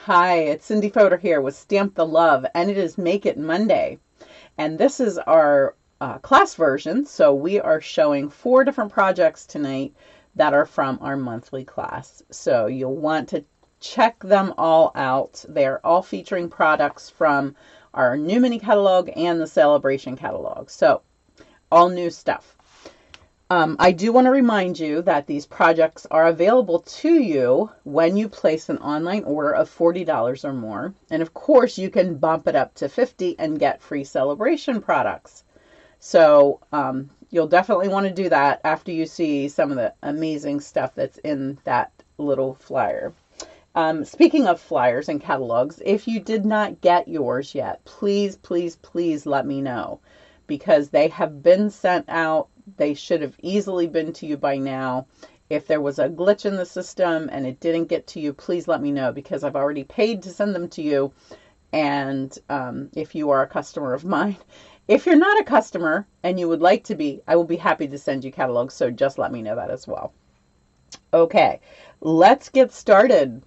Hi, it's Cindy Fodor here with Stamp the Love, and it is Make It Monday. And this is our class version, so we are showing 4 different projects tonight that are from our monthly class. So you'll want to check them all out. They're all featuring products from our new mini catalog and the Celebration catalog. So all new stuff. I do want to remind you that these projects are available to you when you place an online order of $40 or more. And of course, you can bump it up to $50 and get free Celebration products. So you'll definitely want to do that after you see some of the amazing stuff that's in that little flyer. Speaking of flyers and catalogs, if you did not get yours yet, please, please, please let me know, because they have been sent out. They should have easily been to you by now. If there was a glitch in the system and it didn't get to you, please let me know, because I've already paid to send them to you. And if you are a customer of mine, if you're not a customer and you would like to be, I will be happy to send you catalogs. So just let me know that as well. Okay, let's get started.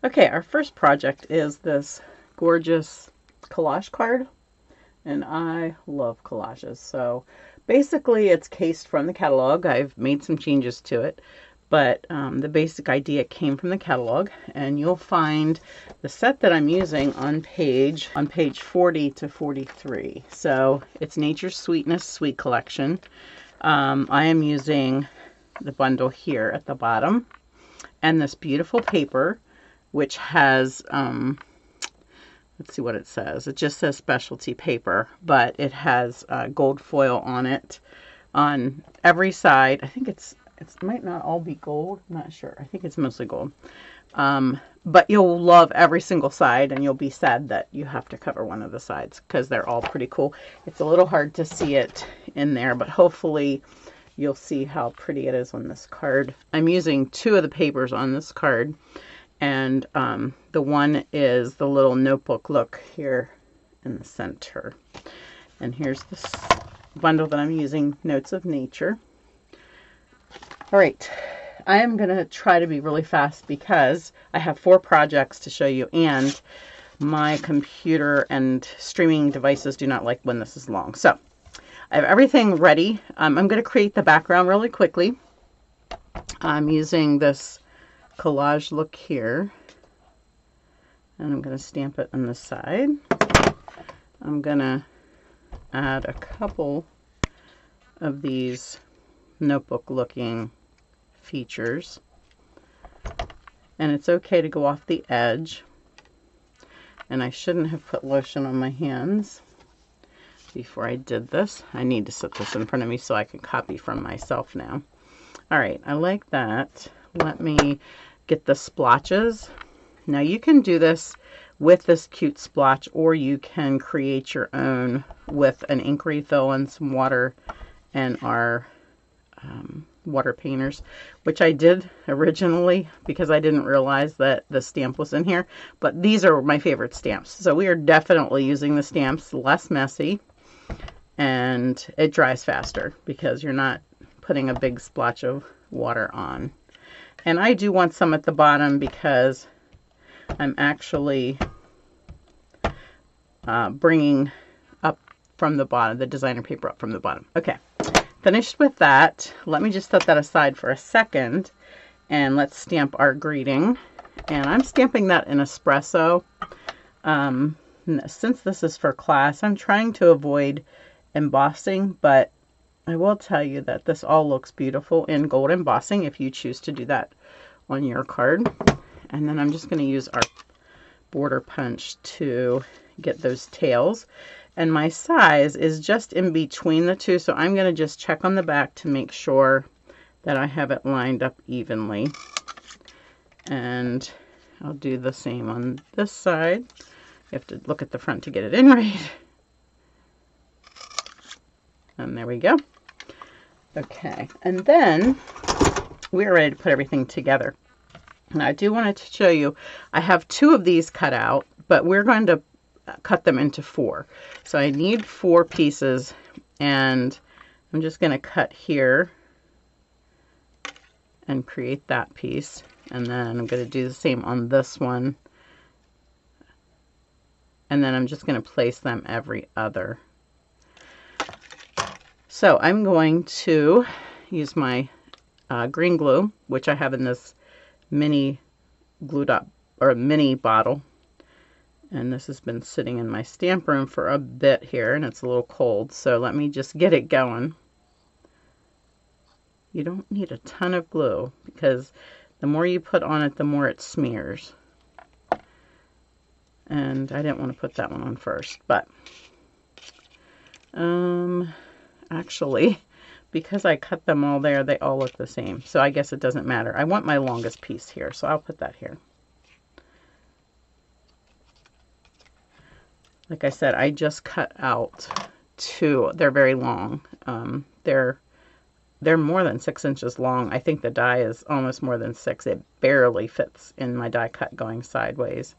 Okay, our first project is this gorgeous collage card. And I love collages. So basically it's cased from the catalog. I've made some changes to it, but the basic idea came from the catalog, and you'll find the set that I'm using on page 40 to 43. So it's Nature's Sweetness Sweet Collection. I am using the bundle here at the bottom, and this beautiful paper, which has let's see what it says. It just says specialty paper, but it has gold foil on it on every side. I think it might not all be gold. I'm not sure. I think it's mostly gold. But you'll love every single side, and you'll be sad that you have to cover one of the sides because they're all pretty cool. It's a little hard to see it in there, but hopefully you'll see how pretty it is on this card. I'm using 2 of the papers on this card. And the one is the little notebook look here in the center. And here's this bundle that I'm using, Notes of Nature. All right, I am going to try to be really fast because I have 4 projects to show you, and my computer and streaming devices do not like when this is long. So I have everything ready. I'm going to create the background really quickly. I'm using this collage look here, and I'm going to stamp it on the side. I'm going to add a couple of these notebook looking features, and it's okay to go off the edge, and I shouldn't have put lotion on my hands before I did this. I need to set this in front of me so I can copy from myself now. All right, I like that. Let me get the splotches. Now you can do this with this cute splotch, or you can create your own with an ink refill and some water and our water painters, which I did originally because I didn't realize that the stamp was in here. But these are my favorite stamps. So we are definitely using the stamps, less messy, and it dries faster because you're not putting a big splotch of water on. And I do want some at the bottom because I'm actually bringing up from the bottom, the designer paper up from the bottom. Okay, finished with that. Let me just set that aside for a second, and let's stamp our greeting. And I'm stamping that in espresso. Since this is for class, I'm trying to avoid embossing, but I will tell you that this all looks beautiful in gold embossing if you choose to do that on your card. And then I'm just going to use our border punch to get those tails. And my size is just in between the 2, so I'm going to just check on the back to make sure that I have it lined up evenly. And I'll do the same on this side. You have to look at the front to get it in right. And there we go. Okay, and then we're ready to put everything together. Now I do want to show you, I have 2 of these cut out, but we're going to cut them into 4. So I need 4 pieces, and I'm just going to cut here and create that piece. And then I'm going to do the same on this one. And then I'm just going to place them every other. So I'm going to use my green glue, which I have in this mini glue dot or mini bottle. And this has been sitting in my stamp room for a bit here, and it's a little cold. So let me just get it going. You don't need a ton of glue because the more you put on it, the more it smears. And I didn't want to put that one on first, but actually, because I cut them all there, they all look the same. So I guess it doesn't matter. I want my longest piece here, so I'll put that here. Like I said, I just cut out two. They're very long. They're more than 6 inches long. I think the die is almost more than 6. It barely fits in my die cut going sideways.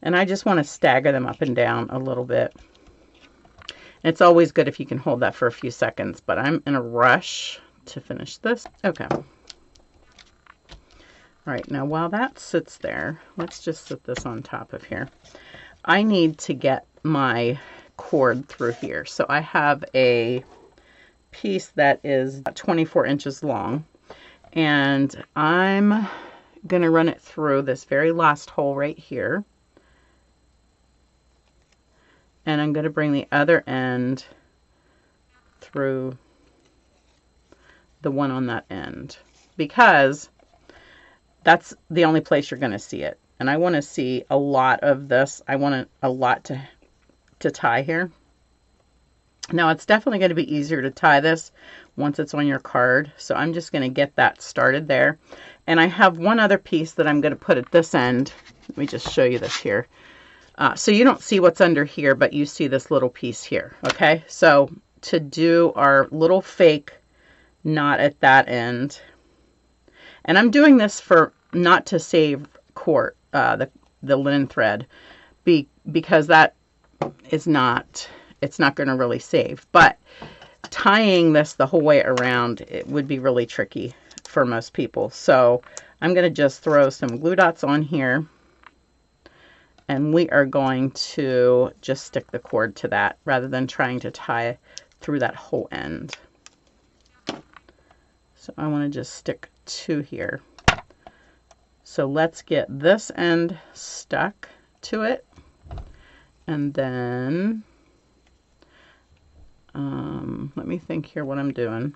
And I just want to stagger them up and down a little bit. It's always good if you can hold that for a few seconds, but I'm in a rush to finish this. Okay. All right, now while that sits there, let's just sit this on top of here. I need to get my cord through here. So I have a piece that is 24 inches long, and I'm going to run it through this very last hole right here. And I'm going to bring the other end through the one on that end, because that's the only place you're going to see it. And I want to see a lot of this. I want a lot to tie here. Now, it's definitely going to be easier to tie this once it's on your card. So I'm just going to get that started there. And I have one other piece that I'm going to put at this end. Let me just show you this here. So you don't see what's under here, but you see this little piece here. Okay, so to do our little fake knot at that end, and I'm doing this for not to save cord, the linen thread, because that is not, it's not going to really save. But tying this the whole way around, it would be really tricky for most people. So I'm going to just throw some glue dots on here. And we are going to just stick the cord to that rather than trying to tie through that whole end. So I want to just stick 2 here. So let's get this end stuck to it. And then, let me think here what I'm doing.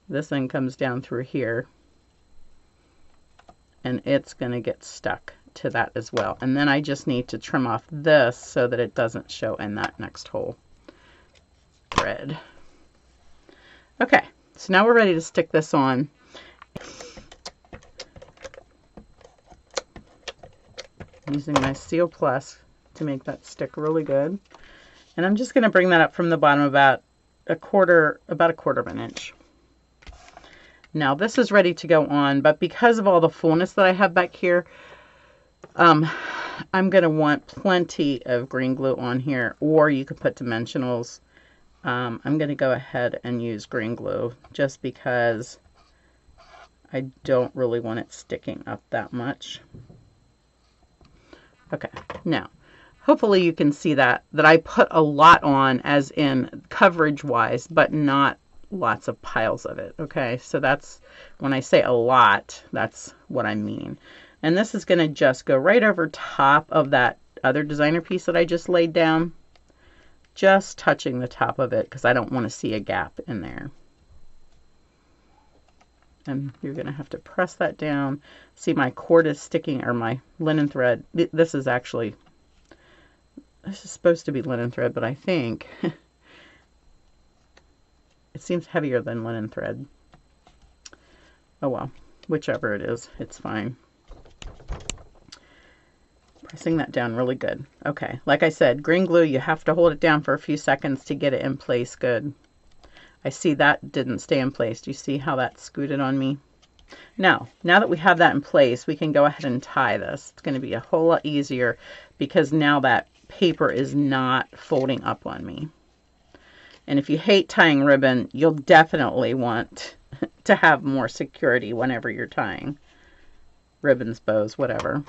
This end comes down through here. And it's going to get stuck to that as well. And then I just need to trim off this so that it doesn't show in that next hole thread. Okay, so now we're ready to stick this on. I'm using my Seal Plus to make that stick really good. And I'm just going to bring that up from the bottom about a quarter of an inch. Now this is ready to go on, but because of all the fullness that I have back here, I'm going to want plenty of green glue on here, or you could put dimensionals. I'm going to go ahead and use green glue just because I don't really want it sticking up that much. Okay, now hopefully you can see that I put a lot on, as in coverage wise, but not lots of piles of it. Okay, so that's when I say a lot, that's what I mean. And this is going to just go right over top of that other designer piece that I just laid down, just touching the top of it because I don't want to see a gap in there. And you're going to have to press that down. See, my cord is sticking, or my linen thread. This is supposed to be linen thread, but I think it seems heavier than linen thread. Oh well, whichever it is, it's fine. Pressing that down really good. Okay, like I said, green glue, you have to hold it down for a few seconds to get it in place good. I see that didn't stay in place. Do you see how that scooted on me? Now that we have that in place, we can go ahead and tie this. It's going to be a whole lot easier because now that paper is not folding up on me. And if you hate tying ribbon, you'll definitely want to have more security whenever you're tying ribbons, bows, whatever.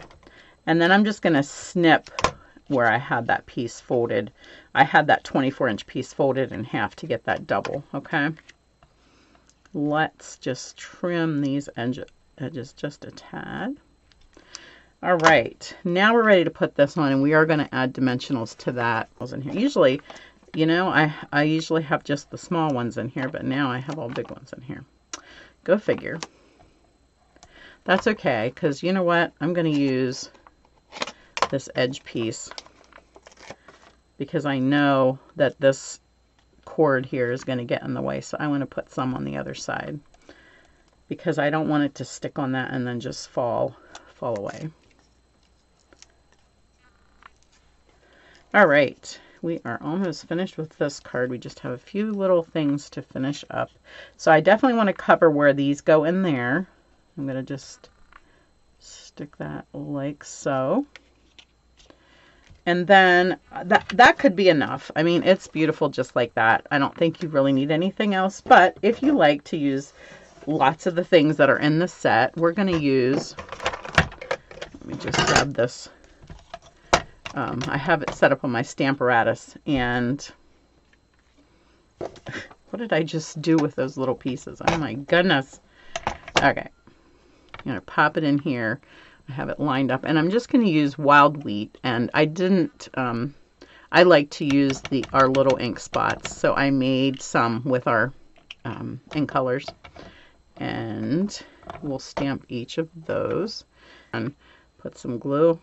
And then I'm just going to snip where I had that piece folded. I had that 24-inch piece folded in half to get that double, okay? Let's just trim these edges just a tad. All right, now we're ready to put this on, and we are going to add dimensionals to that. In here. Usually, you know, I usually have just the small ones in here, but now I have all big ones in here. Go figure. That's okay, because you know what? I'm going to use this edge piece because I know that this cord here is going to get in the way, so I want to put some on the other side because I don't want it to stick on that and then just fall away. All right, we are almost finished with this card. We just have a few little things to finish up. So I definitely want to cover where these go in there. I'm going to just stick that like so. And then that could be enough. I mean, it's beautiful just like that. I don't think you really need anything else. But if you like to use lots of the things that are in the set, we're going to use, let me just grab this. I have it set up on my Stamparatus, and what did I just do with those little pieces? Oh my goodness. Okay, I'm going to pop it in here. I have it lined up, and I'm just going to use wild wheat, and I didn't, I like to use our little ink spots, so I made some with our ink colors, and we'll stamp each of those and put some glue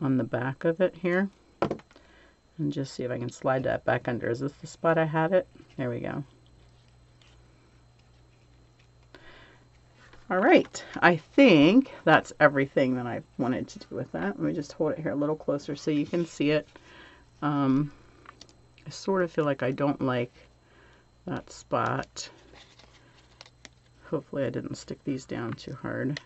on the back of it here, and just see if I can slide that back under. Is this the spot I had it? There we go. All right, I think that's everything that I wanted to do with that. Let me just hold it here a little closer so you can see it. I sort of feel like I don't like that spot. Hopefully I didn't stick these down too hard.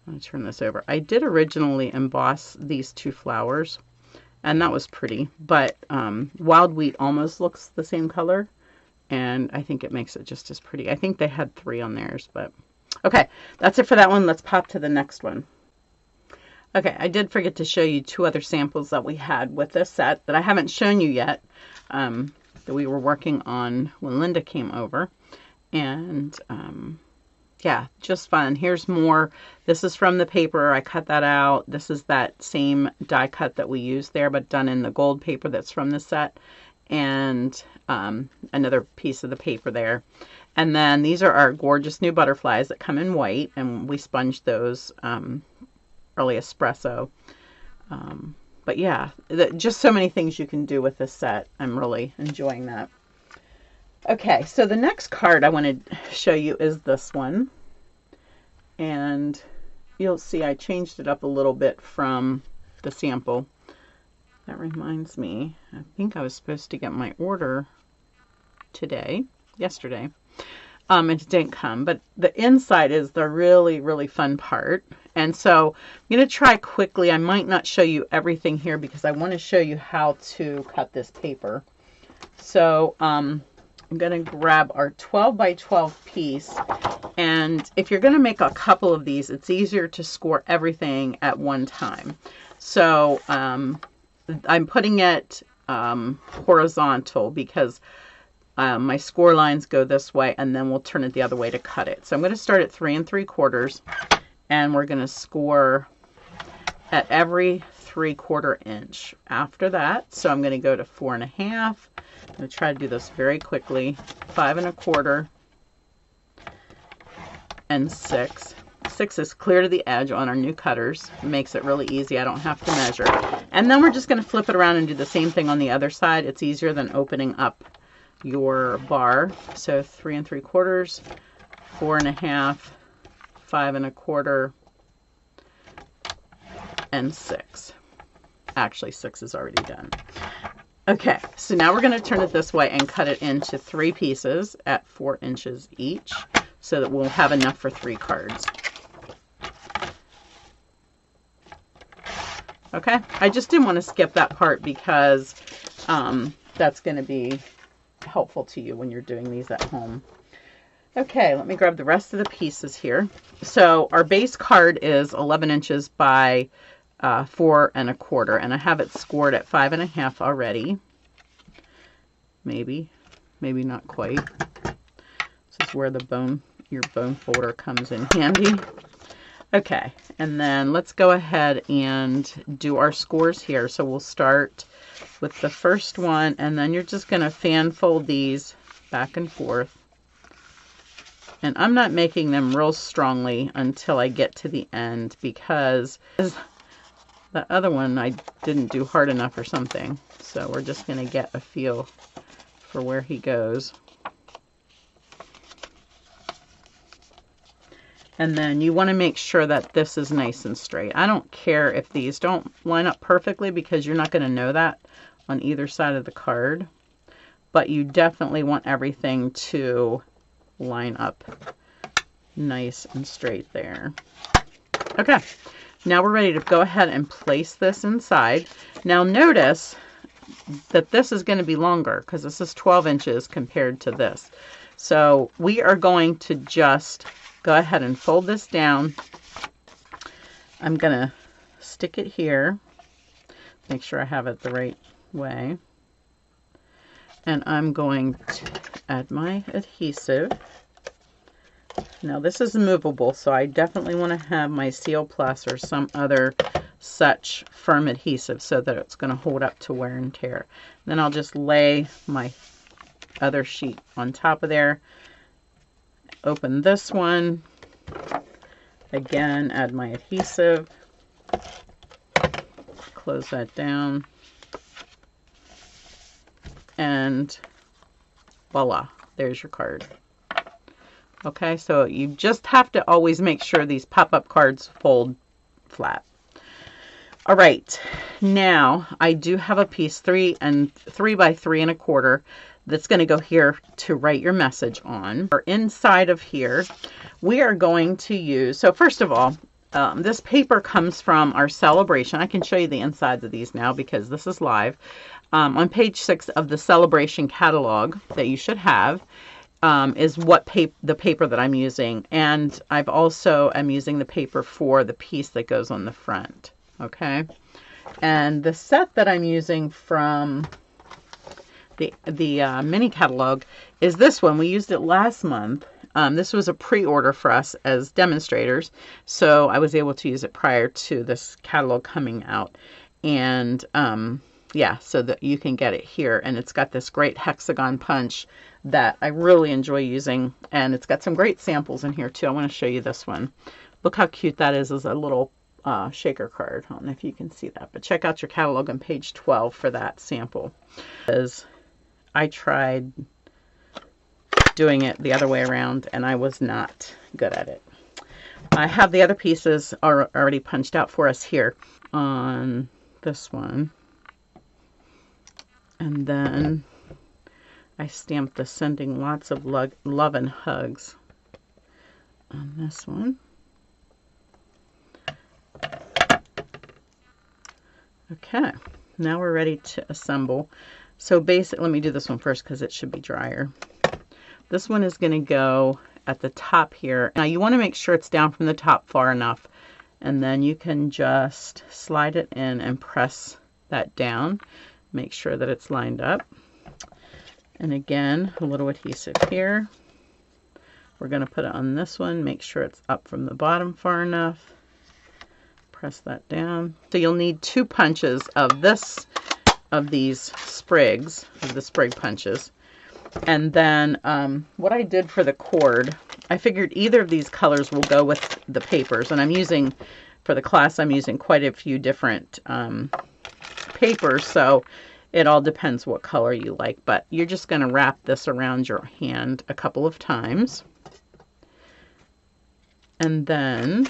I'm going to turn this over. I did originally emboss these two flowers, and that was pretty, but wild wheat almost looks the same color, and I think it makes it just as pretty. I think they had 3 on theirs, but okay, that's it for that one. Let's pop to the next one. Okay, I did forget to show you 2 other samples that we had with this set that I haven't shown you yet, that we were working on when Linda came over, and yeah, just fun. Here's more. This is from the paper. I cut that out. This is that same die cut that we used there, but done in the gold paper that's from the set. And another piece of the paper there. And then these are our gorgeous new butterflies that come in white, and we sponged those early espresso. But yeah, just so many things you can do with this set. I'm really enjoying that. Okay, so the next card I want to show you is this one. And you'll see I changed it up a little bit from the sample. That reminds me, I think I was supposed to get my order yesterday. It didn't come, but the inside is the really, really fun part. And so I'm going to try quickly. I might not show you everything here because I want to show you how to cut this paper. So, I'm going to grab our 12 by 12 piece, and if you're going to make a couple of these, it's easier to score everything at one time. So I'm putting it horizontal because my score lines go this way, and then we'll turn it the other way to cut it. So I'm going to start at 3 3/4, and we're going to score at every 3/4 inch after that. So I'm going to go to 4 1/2. I'm going to try to do this very quickly. 5 1/4 and 6. 6 is clear to the edge on our new cutters. It makes it really easy. I don't have to measure. And then we're just going to flip it around and do the same thing on the other side. It's easier than opening up your bar. So 3 3/4, 4 1/2, 5 1/4, and 6. Actually, 6 is already done. Okay, so now we're going to turn it this way and cut it into 3 pieces at 4 inches each so that we'll have enough for 3 cards. Okay, I just didn't want to skip that part because that's going to be helpful to you when you're doing these at home. Okay, let me grab the rest of the pieces here. So our base card is 11 inches by 4 1/4, and I have it scored at 5 1/2 already. Maybe not quite. This is where your bone folder comes in handy. Okay, and then let's go ahead and do our scores here. So we'll start with the first one, and then you're just going to fan fold these back and forth. And I'm not making them real strongly until I get to the end because the other one I didn't do hard enough or something. So we're just going to get a feel for where he goes. And then you want to make sure that this is nice and straight. I don't care if these don't line up perfectly because you're not going to know that on either side of the card. But you definitely want everything to line up nice and straight there. Okay, now we're ready to go ahead and place this inside. Now notice that this is going to be longer because this is 12 inches compared to this. So we are going to just go ahead and fold this down. I'm going to stick it here. Make sure I have it the right way. And I'm going to add my adhesive. Now this is movable, so I definitely want to have my Seal Plus or some other such firm adhesive so that it's going to hold up to wear and tear. Then I'll just lay my other sheet on top of there. Open this one. Again, add my adhesive. Close that down. And voila, there's your card. Okay, so you just have to always make sure these pop-up cards fold flat. All right, now I do have a piece 3 by 3 1/4 that's going to go here to write your message on. Or inside of here, we are going to use, so first of all, this paper comes from our Celebration. I can show you the insides of these now because this is live. On page 6 of the Celebration catalog that you should have is the paper that I'm using. And I've also am using the paper for the piece that goes on the front. Okay. And the set that I'm using from the mini catalog is this one. We used it last month. This was a pre-order for us as demonstrators, so I was able to use it prior to this catalog coming out. And yeah, so that you can get it here. And it's got this great hexagon punch that I really enjoy using. And it's got some great samples in here too. I want to show you this one. Look how cute that is as a little shaker card. I don't know if you can see that, but check out your catalog on page 12 for that sample. Because I tried doing it the other way around and I was not good at it. I have the other pieces are already punched out for us here on this one. And then I stamped the sending lots of love and hugs on this one. Okay, now we're ready to assemble. So basically, let me do this one first because it should be drier. This one is going to go at the top here. Now you want to make sure it's down from the top far enough, and then you can just slide it in and press that down. Make sure that it's lined up. And again, a little adhesive here. We're going to put it on this one. Make sure it's up from the bottom far enough. Press that down. So you'll need 2 punches of these sprigs, of the sprig punches. And then what I did for the cord, I figured either of these colors will go with the papers. And I'm using, for the class, I'm using quite a few different papers, so it all depends what color you like. But you're just going to wrap this around your hand a couple of times. And then,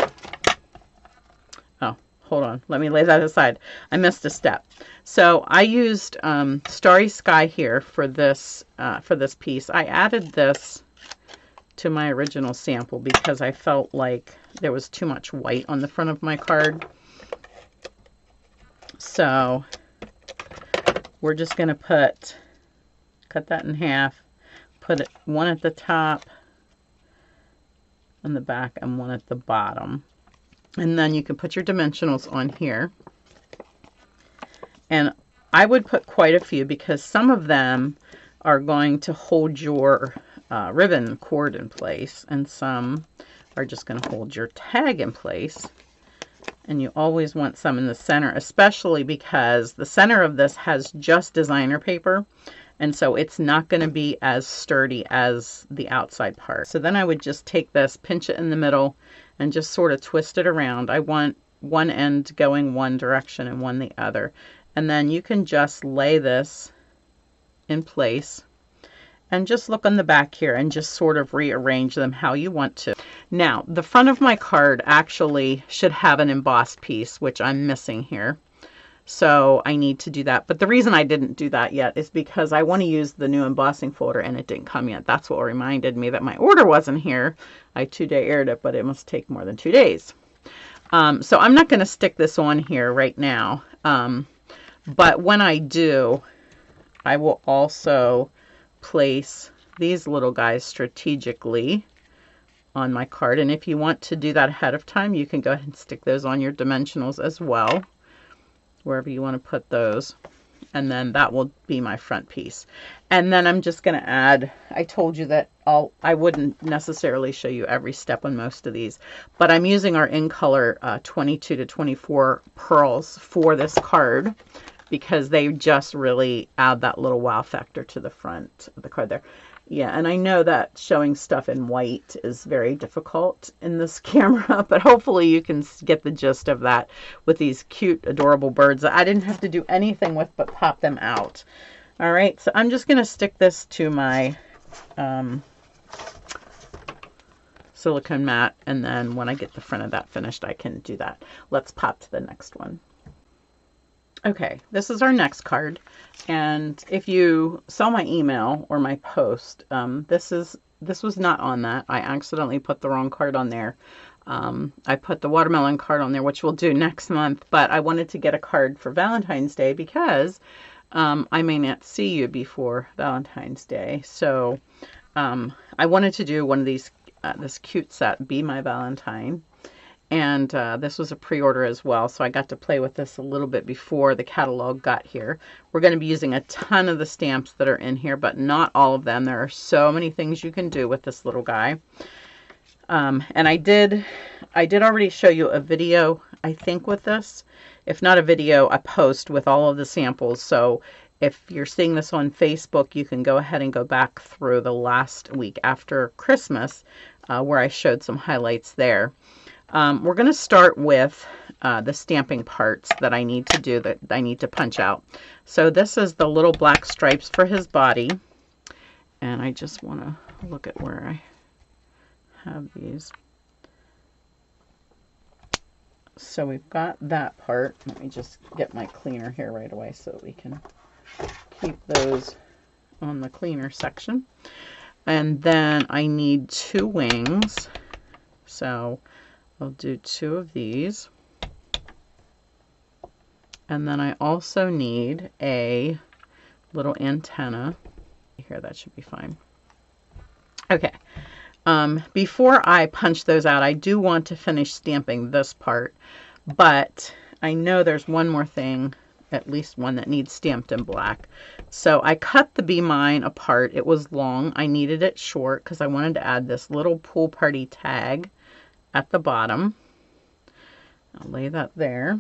oh, hold on, let me lay that aside. I missed a step. So I used Starry Sky here for this piece. I added this to my original sample because I felt like there was too much white on the front of my card. So we're just going to cut that in half, put one at the top and the back and one at the bottom. And then you can put your dimensionals on here. And I would put quite a few because some of them are going to hold your ribbon cord in place, and some are just going to hold your tag in place. And you always want some in the center, especially because the center of this has just designer paper, and so it's not going to be as sturdy as the outside part. So then I would just take this, pinch it in the middle, and just sort of twist it around. I want one end going one direction and one the other. And then you can just lay this in place and just look on the back here and just sort of rearrange them how you want to. Now, the front of my card actually should have an embossed piece, which I'm missing here. So I need to do that. But the reason I didn't do that yet is because I want to use the new embossing folder and it didn't come yet. That's what reminded me that my order wasn't here. I 2-day aired it, but it must take more than 2 days. So I'm not going to stick this on here right now. But when I do, I will also place these little guys strategically on my card. And if you want to do that ahead of time, you can go ahead and stick those on your dimensionals as well, wherever you want to put those. And then that will be my front piece. And then I'm just going to add, I told you that I wouldn't necessarily show you every step on most of these, but I'm using our in color 22 to 24 pearls for this card because they just really add that little wow factor to the front of the card there. Yeah, and I know that showing stuff in white is very difficult in this camera, but hopefully you can get the gist of that with these cute, adorable birds that I didn't have to do anything with but pop them out. All right, so I'm just going to stick this to my silicone mat, and then when I get the front of that finished, I can do that. Let's pop to the next one. Okay, this is our next card, and if you saw my email or my post, this was not on that. I accidentally put the wrong card on there. I put the watermelon card on there, which we'll do next month, but I wanted to get a card for Valentine's Day because I may not see you before Valentine's Day. So I wanted to do one of these, this cute set, Be My Valentine. And this was a pre-order as well, so I got to play with this a little bit before the catalog got here. We're going to be using a ton of the stamps that are in here, but not all of them. There are so many things you can do with this little guy. And I did already show you a video, I think, with this. If not a video, a post with all of the samples. So if you're seeing this on Facebook, you can go ahead and go back through the last week after Christmas, where I showed some highlights there. We're going to start with the stamping parts that I need to do, that I need to punch out. So this is the little black stripes for his body. And I just want to look at where I have these. So we've got that part. Let me just get my cleaner here right away so we can keep those on the cleaner section. And then I need 2 wings. So I'll do 2 of these. And then I also need a little antenna. Here, that should be fine. Okay. Before I punch those out, I do want to finish stamping this part, but I know there's one more thing, at least one that needs stamped in black. So I cut the Be Mine apart. It was long. I needed it short because I wanted to add this little pool party tag at the bottom. I'll lay that there.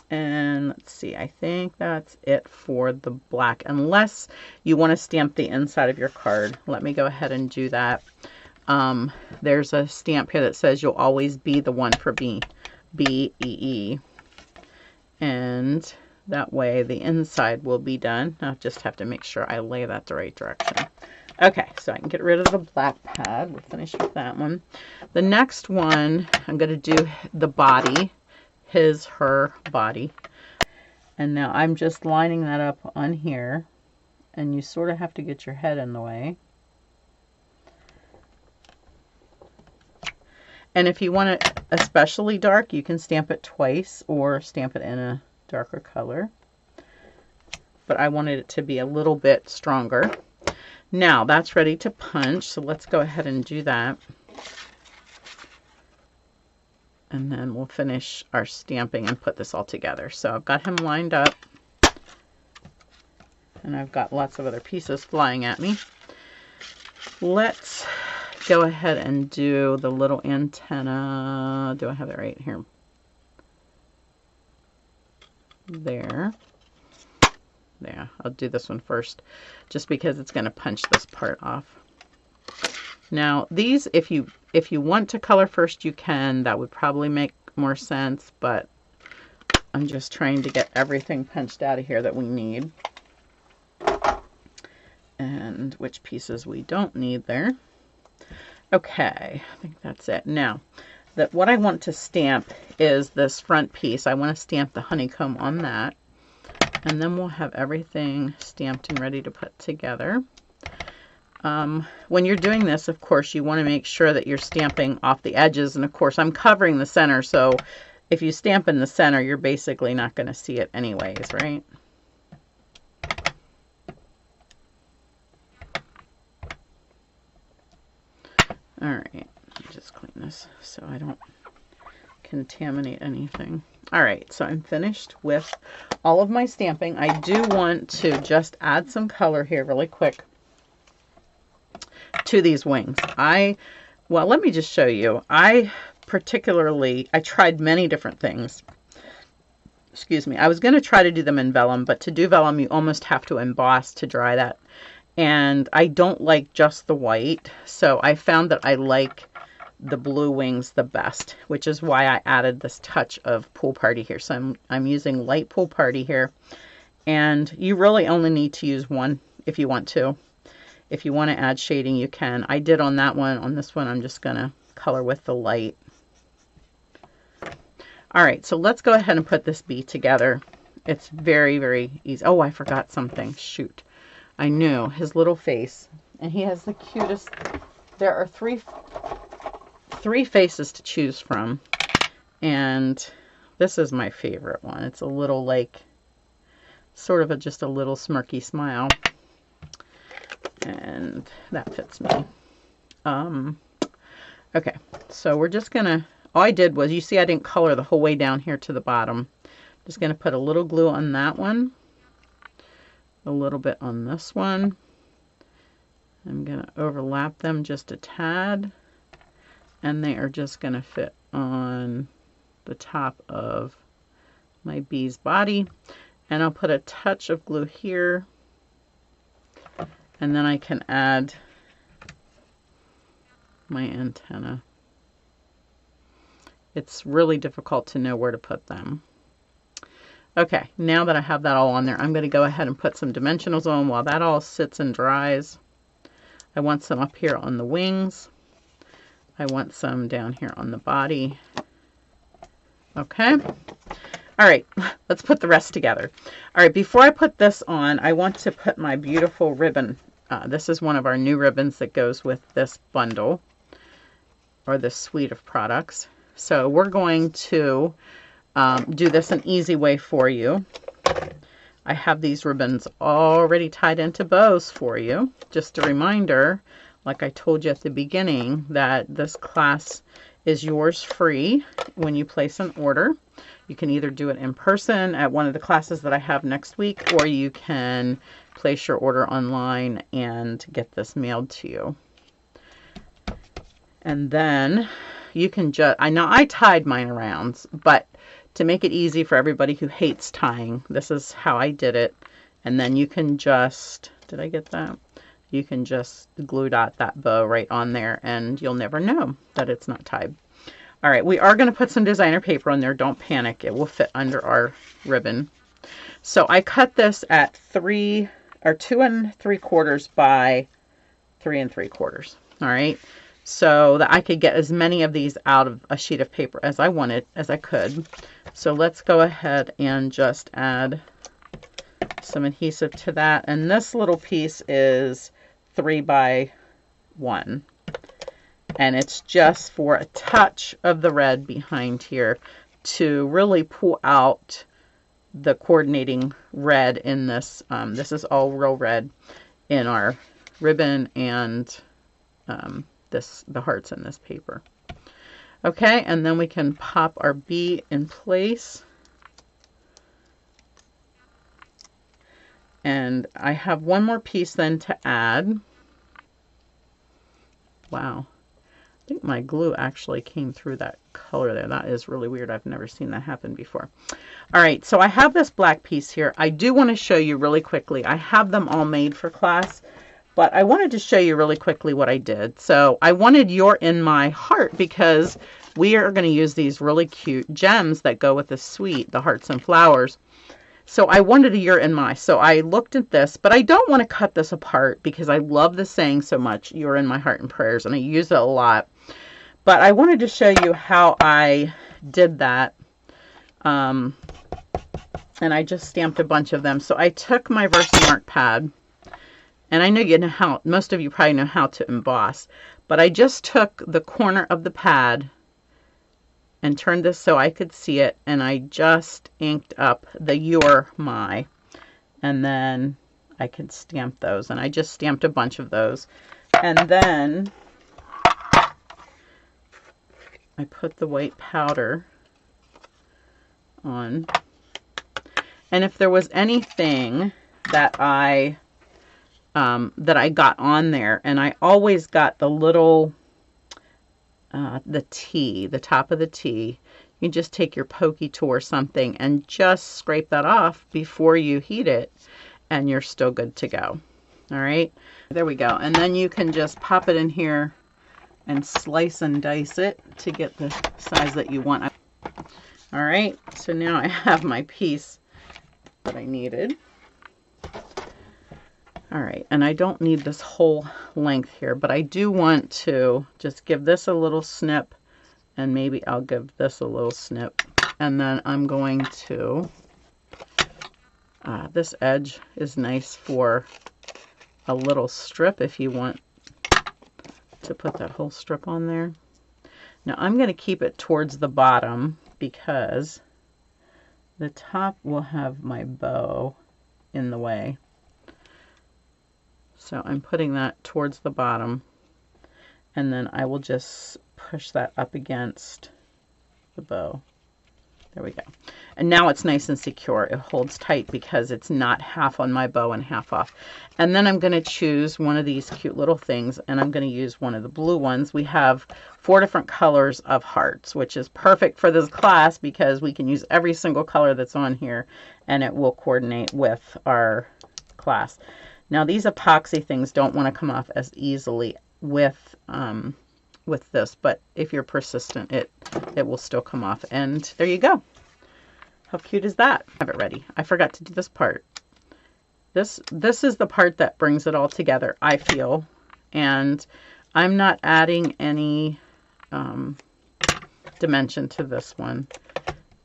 And let's see, I think that's it for the black, unless you want to stamp the inside of your card. Let me go ahead and do that. There's a stamp here that says you'll always be the one for me, B-E-E. And that way the inside will be done. I'll just have to make sure I lay that the right direction. Okay, so I can get rid of the black pad. We're finished with that one. The next one, I'm going to do the body, his, her body. And now I'm just lining that up on here. And you sort of have to get your head in the way. And if you want it especially dark, you can stamp it twice or stamp it in darker color. But I wanted it to be a little bit stronger. Now that's ready to punch, so let's go ahead and do that. And then we'll finish our stamping and put this all together. So I've got him lined up. And I've got lots of other pieces flying at me. Let's go ahead and do the little antenna. Do I have it right here? There. There, I'll do this one first, just because it's going to punch this part off. Now, these, if you want to color first, you can. That would probably make more sense, but I'm just trying to get everything punched out of here that we need. And which pieces we don't need there. Okay, I think that's it. Now, what I want to stamp is this front piece. I want to stamp the honeycomb on that. And then we'll have everything stamped and ready to put together. When you're doing this, of course, you want to make sure that you're stamping off the edges. And of course, I'm covering the center, so if you stamp in the center, you're basically not going to see it anyways, right? All right, let me just clean this so I don't contaminate anything. All right, so I'm finished with all of my stamping. I do want to just add some color here really quick to these wings. Well, let me just show you. I tried many different things. Excuse me. I was going to try to do them in vellum, but to do vellum, you almost have to emboss to dry that. And I don't like just the white, so I found that I like the blue wings the best, which is why I added this touch of Pool Party here. So I'm using light Pool Party here, and you really only need to use one if you want to. If you want to add shading, you can. I did on that one. On this one, I'm just going to color with the light. All right, so let's go ahead and put this bee together. It's very, very easy. Oh, I forgot something. Shoot. I knew his little face, and he has the cutest. There are three faces to choose from, and this is my favorite one. It's a little, like, sort of just a little smirky smile, and that fits me. Okay, so we're just gonna, all I did was, you see I didn't color the whole way down here to the bottom. Just gonna put a little glue on that one, a little bit on this one. I'm gonna overlap them just a tad, and they are just going to fit on the top of my bee's body. And I'll put a touch of glue here, and then I can add my antenna. It's really difficult to know where to put them. Okay, now that I have that all on there, I'm going to go ahead and put some dimensionals on while that all sits and dries. I want some up here on the wings. I want some down here on the body. Okay. All right, let's put the rest together. All right, before I put this on, I want to put my beautiful ribbon. This is one of our new ribbons that goes with this bundle, or this suite of products. So we're going to do this an easy way for you. I have these ribbons already tied into bows for you. Just a reminder, like I told you at the beginning, that this class is yours free when you place an order. You can either do it in person at one of the classes that I have next week, or you can place your order online and get this mailed to you. And then you can just, I know I tied mine around, but to make it easy for everybody who hates tying, this is how I did it. And then you can just, did I get that? You can just glue dot that bow right on there, and you'll never know that it's not tied. All right, we are going to put some designer paper on there. Don't panic. It will fit under our ribbon. So I cut this at 2 3/4 by 3 3/4. All right, so that I could get as many of these out of a sheet of paper as I wanted, as I could. So let's go ahead and just add some adhesive to that. And this little piece is 3 by 1. And it's just for a touch of the red behind here to really pull out the coordinating red in this. This is all real red in our ribbon and the hearts in this paper. Okay, and then we can pop our bee in place. And I have one more piece then to add. Wow. I think my glue actually came through that color there. That is really weird. I've never seen that happen before. All right, so I have this black piece here. I do want to show you really quickly. I have them all made for class, but I wanted to show you really quickly what I did. So I wanted You're in My Heart because we are going to use these really cute gems that go with the suite, the hearts and flowers. So I wanted a You're in My. So I looked at this, but I don't want to cut this apart because I love the saying so much, You're in my heart and prayers, and I use it a lot. But I wanted to show you how I did that. And I just stamped a bunch of them. So I took my Versamark pad, and I know you know how, most of you probably know how to emboss, but I just took the corner of the pad and turned this so I could see it, and I just inked up the You're My, and then I could stamp those, and I just stamped a bunch of those, and then I put the white powder on, and if there was anything that I got on there, and I always got the little the T, the top of the T, you just take your pokey tool or something and just scrape that off before you heat it, and you're still good to go. All right, there we go. And then you can just pop it in here and slice and dice it to get the size that you want. All right, so now I have my piece that I needed. All right, and I don't need this whole length here, but I do want to just give this a little snip, and maybe I'll give this a little snip. And then I'm going to, this edge is nice for a little strip if you want to put that whole strip on there. Now I'm going to keep it towards the bottom because the top will have my bow in the way. So I'm putting that towards the bottom, and then I will just push that up against the bow. There we go. And now it's nice and secure. It holds tight because it's not half on my bow and half off. And then I'm going to choose one of these cute little things, and I'm going to use one of the blue ones. We have 4 different colors of hearts, which is perfect for this class because we can use every single color that's on here, and it will coordinate with our class. Now these epoxy things don't want to come off as easily with this, but if you're persistent, it will still come off. And there you go. How cute is that? I have it ready. I forgot to do this part. This is the part that brings it all together, I feel. And I'm not adding any dimension to this one.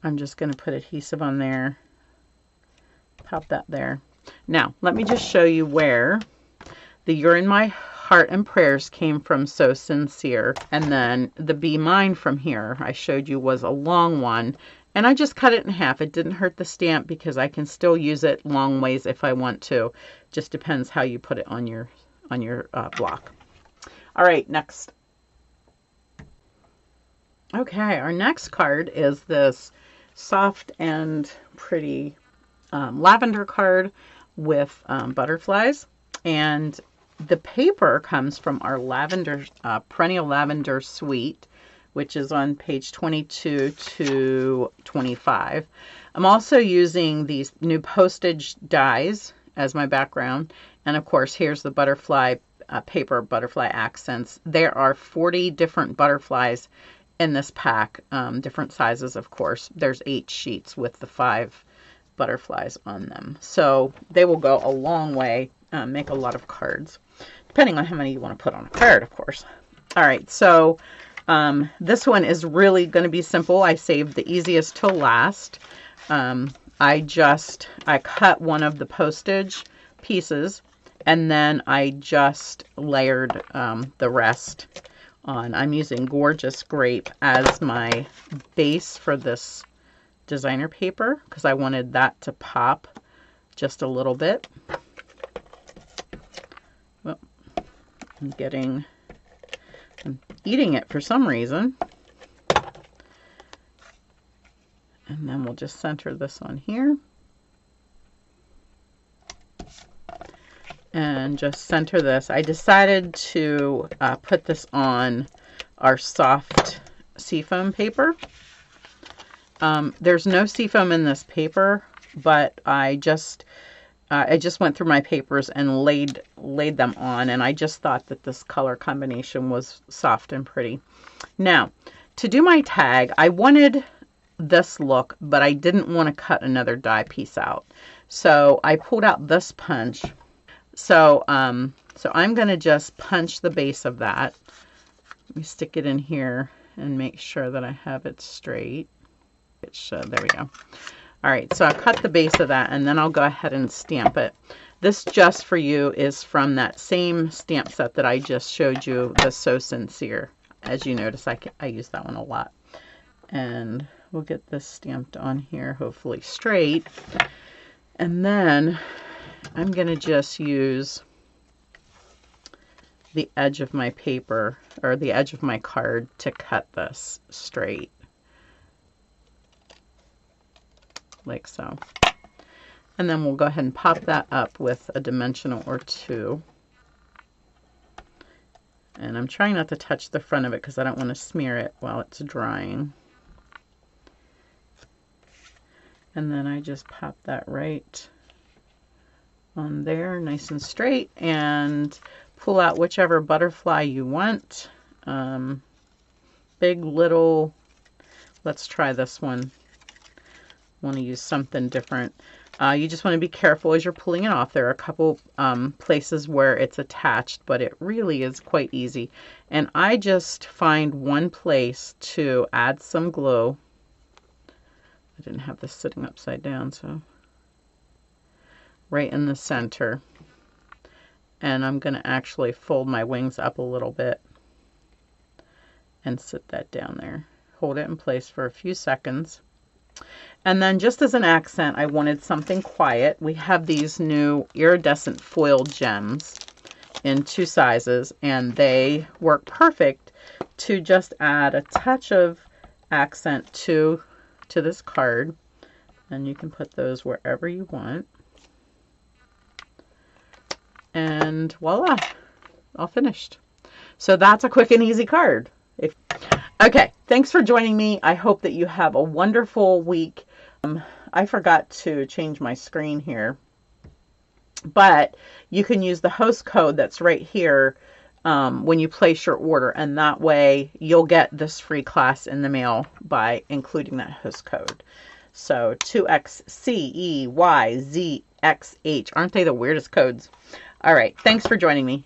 I'm just going to put adhesive on there. Pop that there. Now, let me just show you where the You're in My Heart and Prayers came from, So Sincere. And then the Be Mine from here, I showed you, was a long one. And I just cut it in half. It didn't hurt the stamp because I can still use it long ways if I want to. Just depends how you put it on your block. All right, next. Okay, our next card is this soft and pretty lavender card with butterflies, and the paper comes from our lavender perennial lavender suite, which is on page 22 to 25. I'm also using these new postage dies as my background, and of course here's the butterfly paper butterfly accents. There are 40 different butterflies in this pack, different sizes, of course. There's 8 sheets with the 5 butterflies on them, so they will go a long way, make a lot of cards, depending on how many you want to put on a card, of course. All right, so this one is really going to be simple. I saved the easiest till last. I cut one of the postage pieces, and then I just layered the rest on. I'm using Gorgeous Grape as my base for this designer paper because I wanted that to pop just a little bit. Well, I'm eating it for some reason. And then we'll just center this on here. And just center this. I decided to put this on our soft seafoam paper. There's no seafoam in this paper, but I just went through my papers and laid them on, and I just thought that this color combination was soft and pretty. Now, to do my tag, I wanted this look, but I didn't want to cut another die piece out. So I pulled out this punch. So I'm going to just punch the base of that. Let me stick it in here and make sure that I have it straight. It should. There we go. All right, so I cut the base of that, and then I'll go ahead and stamp it. This Just For You is from that same stamp set that I just showed you, the So Sincere. As you notice, I use that one a lot. And we'll get this stamped on here, hopefully straight. And then I'm going to just use the edge of my paper, or the edge of my card, to cut this straight. Like so. And then we'll go ahead and pop that up with a dimensional or two. And I'm trying not to touch the front of it because I don't want to smear it while it's drying. And then I just pop that right on there, nice and straight, and pull out whichever butterfly you want. Big, little, let's try this one. Want to use something different. You just want to be careful as you're pulling it off. There are a couple places where it's attached, but it really is quite easy. And I just find one place to add some glue. I didn't have this sitting upside down, so right in the center. And I'm going to actually fold my wings up a little bit and sit that down there. Hold it in place for a few seconds. And then just as an accent, I wanted something quiet. We have these new iridescent foil gems in 2 sizes, and they work perfect to just add a touch of accent to this card. And you can put those wherever you want. And voila, all finished. So that's a quick and easy card. Okay, thanks for joining me. I hope that you have a wonderful week. I forgot to change my screen here, but you can use the host code that's right here when you place your order, and that way you'll get this free class in the mail by including that host code. So 2XCEYZXH. Aren't they the weirdest codes? All right, thanks for joining me.